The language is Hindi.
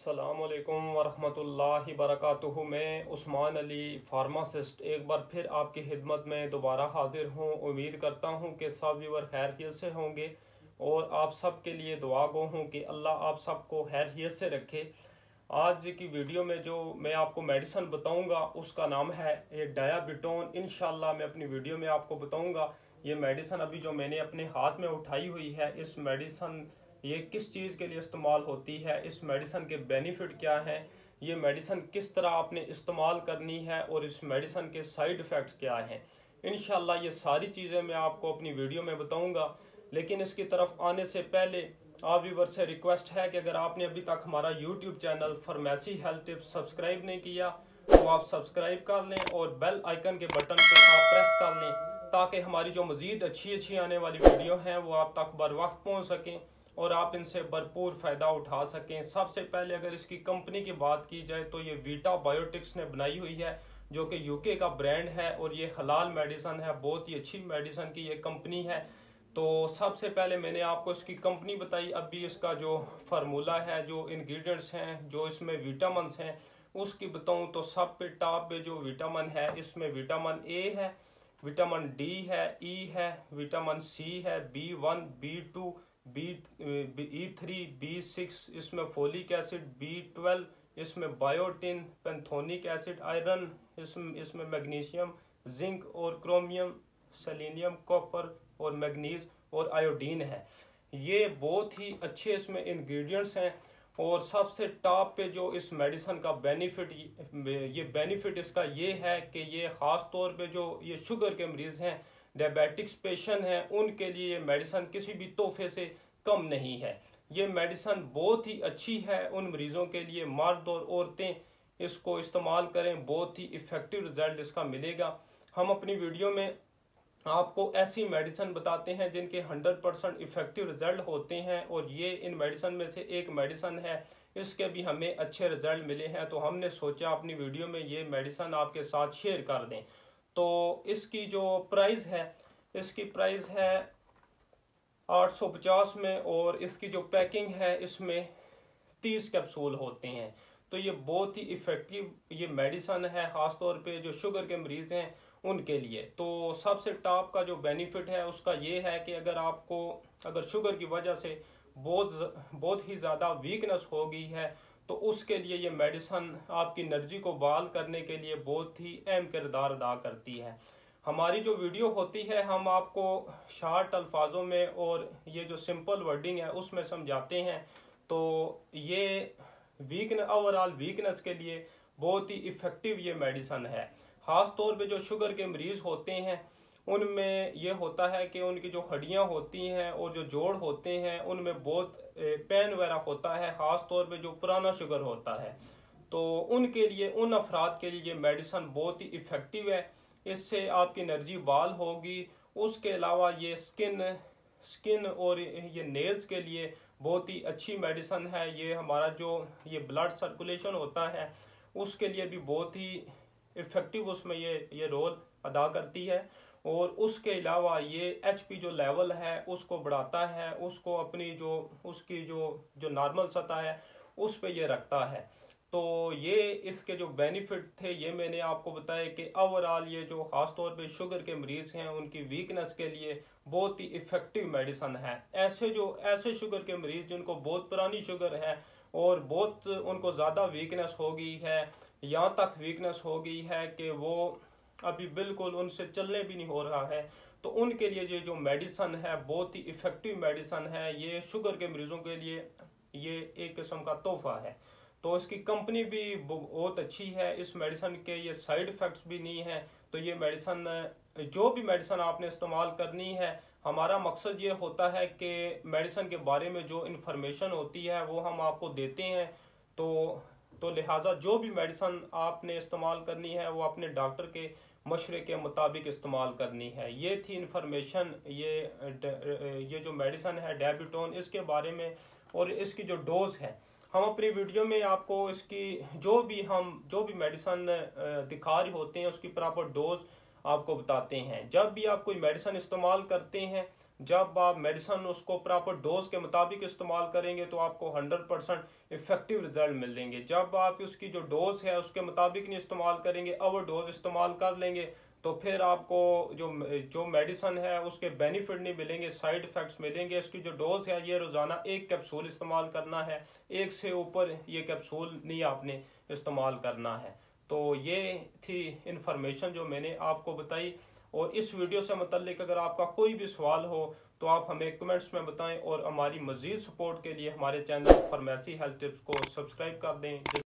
अस्सलामुअलैकुम वरहमतुल्लाहि बरकातुहू। मैं उस्मान अली फार्मासिस्ट एक बार फिर आपकी खिदमत में दोबारा हाजिर हूँ। उम्मीद करता हूँ कि सब व्यूअर खैरियत से होंगे और आप सब के लिए दुआ गो हूँ कि अल्लाह आप सबको खैरियत से रखे। आज की वीडियो में जो मैं आपको मेडिसिन बताऊंगा उसका नाम है ये डायाबिटोन। इंशाल्लाह मैं अपनी वीडियो में आपको बताऊंगा ये मेडिसिन अभी जो मैंने अपने हाथ में उठाई हुई है, इस मेडिसिन ये किस चीज़ के लिए इस्तेमाल होती है, इस मेडिसिन के बेनिफिट क्या हैं, ये मेडिसिन किस तरह आपने इस्तेमाल करनी है और इस मेडिसिन के साइड इफ़ेक्ट्स क्या हैं। इंशाल्लाह ये सारी चीज़ें मैं आपको अपनी वीडियो में बताऊंगा। लेकिन इसकी तरफ आने से पहले आप व्यूअर से रिक्वेस्ट है कि अगर आपने अभी तक हमारा YouTube channel pharmacy health tips subscribe नहीं किया तो आप सब्सक्राइब कर लें और बेल आइकन के बटन पर आप प्रेस कर लें ताकि हमारी जो मज़ीद अच्छी आने वाली वीडियो हैं वो आप तक बर वक्त पहुँच सकें और आप इनसे भरपूर फ़ायदा उठा सकें। सबसे पहले अगर इसकी कंपनी की बात की जाए तो ये वीटा बायोटिक्स ने बनाई हुई है, जो कि यूके का ब्रांड है और ये हलाल मेडिसिन है। बहुत ही अच्छी मेडिसिन की ये कंपनी है। तो सबसे पहले मैंने आपको इसकी कंपनी बताई। अभी इसका जो फार्मूला है, जो इंग्रेडिएंट्स हैं, जो इसमें विटामिन्स हैं उसकी बताऊं तो सब पे टॉप पे जो विटामिन है इसमें विटामिन ए है, विटामिन डी है, ई है, विटामिन सी है, B1, B2, B3, B6, इसमें फोलिक एसिड, B12, इसमें बायोटिन, पेंथोनिक एसिड, आयरन, इसमें मैग्नीशियम, जिंक और क्रोमियम, सेलेनियम, कॉपर और मैग्नीज और आयोडीन है। ये बहुत ही अच्छे इसमें इंग्रेडिएंट्स हैं। और सबसे टॉप पे जो इस मेडिसिन का बेनिफिट इसका ये है कि ये ख़ास तौर पे जो ये शुगर के मरीज़ हैं, डायबिटिक्स पेशेंट हैं, उनके लिए ये मेडिसिन किसी भी तोहफे से कम नहीं है। ये मेडिसिन बहुत ही अच्छी है उन मरीज़ों के लिए। मर्द और औरतें इसको इस्तेमाल करें, बहुत ही इफ़ेक्टिव रिज़ल्ट इसका मिलेगा। हम अपनी वीडियो में आपको ऐसी मेडिसिन बताते हैं जिनके 100% इफ़ेक्टिव रिजल्ट होते हैं और ये इन मेडिसिन में से एक मेडिसिन है। इसके भी हमें अच्छे रिजल्ट मिले हैं तो हमने सोचा अपनी वीडियो में ये मेडिसिन आपके साथ शेयर कर दें। तो इसकी जो प्राइस है, इसकी प्राइस है 850 में और इसकी जो पैकिंग है इसमें 30 कैप्सूल होते हैं। तो ये बहुत ही इफ़ेक्टिव ये मेडिसिन है, ख़ास तौर पे जो शुगर के मरीज़ हैं उनके लिए। तो सबसे टॉप का जो बेनिफिट है उसका ये है कि अगर शुगर की वजह से बहुत ही ज़्यादा वीकनेस हो गई है तो उसके लिए ये मेडिसिन आपकी एनर्जी को बहाल करने के लिए बहुत ही अहम किरदार अदा करती है। हमारी जो वीडियो होती है हम आपको शार्ट अल्फाजों में और ये जो सिंपल वर्डिंग है उसमें समझाते हैं। तो ये ओवरऑल वीकनेस के लिए बहुत ही इफ़ेक्टिव ये मेडिसिन है। ख़ास तौर पे जो शुगर के मरीज़ होते हैं उनमें ये होता है कि उनकी जो हड्डियां होती हैं और जो जोड़ होते हैं उनमें बहुत पेन वगैरह होता है, ख़ास तौर पे जो पुराना शुगर होता है। तो उनके लिए, उन अफराद के लिए मेडिसिन बहुत ही इफ़ेक्टिव है। इससे आपकी एनर्जी बहाल होगी। उसके अलावा ये स्किन और ये नेल्स के लिए बहुत ही अच्छी मेडिसिन है। ये हमारा जो ये ब्लड सर्कुलेशन होता है उसके लिए भी बहुत ही इफ़ेक्टिव उसमें ये रोल अदा करती है। और उसके अलावा ये HP जो लेवल है उसको बढ़ाता है, उसको अपनी उसकी जो नॉर्मल सतह है उस पे ये रखता है। तो ये इसके जो बेनिफिट थे ये मैंने आपको बताया कि ओवरऑल ये जो ख़ास तौर पे शुगर के मरीज़ हैं उनकी वीकनेस के लिए बहुत ही इफ़ेक्टिव मेडिसिन है। ऐसे शुगर के मरीज़ जिनको बहुत पुरानी शुगर है और बहुत उनको ज़्यादा वीकनेस हो गई है, यहाँ तक वीकनेस हो गई है कि वो अभी बिल्कुल उनसे चलने भी नहीं हो रहा है, तो उनके लिए ये जो मेडिसिन है बहुत ही इफ़ेक्टिव मेडिसिन है। ये शुगर के मरीज़ों के लिए ये एक किस्म का तोहफा है। तो इसकी कंपनी भी बहुत अच्छी है। इस मेडिसिन के ये साइड इफ़ेक्ट्स भी नहीं है। तो ये मेडिसिन, जो भी मेडिसिन आपने इस्तेमाल करनी है, हमारा मकसद ये होता है कि मेडिसिन के बारे में जो इन्फॉर्मेशन होती है वो हम आपको देते हैं। तो लिहाजा जो भी मेडिसिन आपने इस्तेमाल करनी है वो अपने डॉक्टर के मशवरे के मुताबिक इस्तेमाल करनी है। ये थी इन्फॉर्मेशन ये जो मेडिसिन है डायाबिटोन, इसके बारे में। और इसकी जो डोज है हम अपनी वीडियो में आपको इसकी जो भी मेडिसिन दिखा रहे होते हैं उसकी प्रॉपर डोज आपको बताते हैं। जब भी आप कोई मेडिसिन इस्तेमाल करते हैं जब आप मेडिसिन उसको प्रॉपर डोज के मुताबिक इस्तेमाल करेंगे तो आपको 100% इफेक्टिव रिजल्ट मिलेंगे। जब आप उसकी जो डोज है उसके मुताबिक नहीं इस्तेमाल करेंगे, ओवर डोज इस्तेमाल कर लेंगे, तो फिर आपको जो जो मेडिसिन है उसके बेनिफिट नहीं मिलेंगे, साइड इफेक्ट्स मिलेंगे। इसकी जो डोज है ये रोज़ाना 1 कैप्सूल इस्तेमाल करना है, 1 से ऊपर ये कैप्सूल नहीं आपने इस्तेमाल करना है। तो ये थी इंफॉर्मेशन जो मैंने आपको बताई। और इस वीडियो से मुतल्लिक अगर आपका कोई भी सवाल हो तो आप हमें कमेंट्स में बताएं, और हमारी मज़ीद सपोर्ट के लिए हमारे चैनल फार्मेसी हेल्थ टिप्स को सब्सक्राइब कर दें।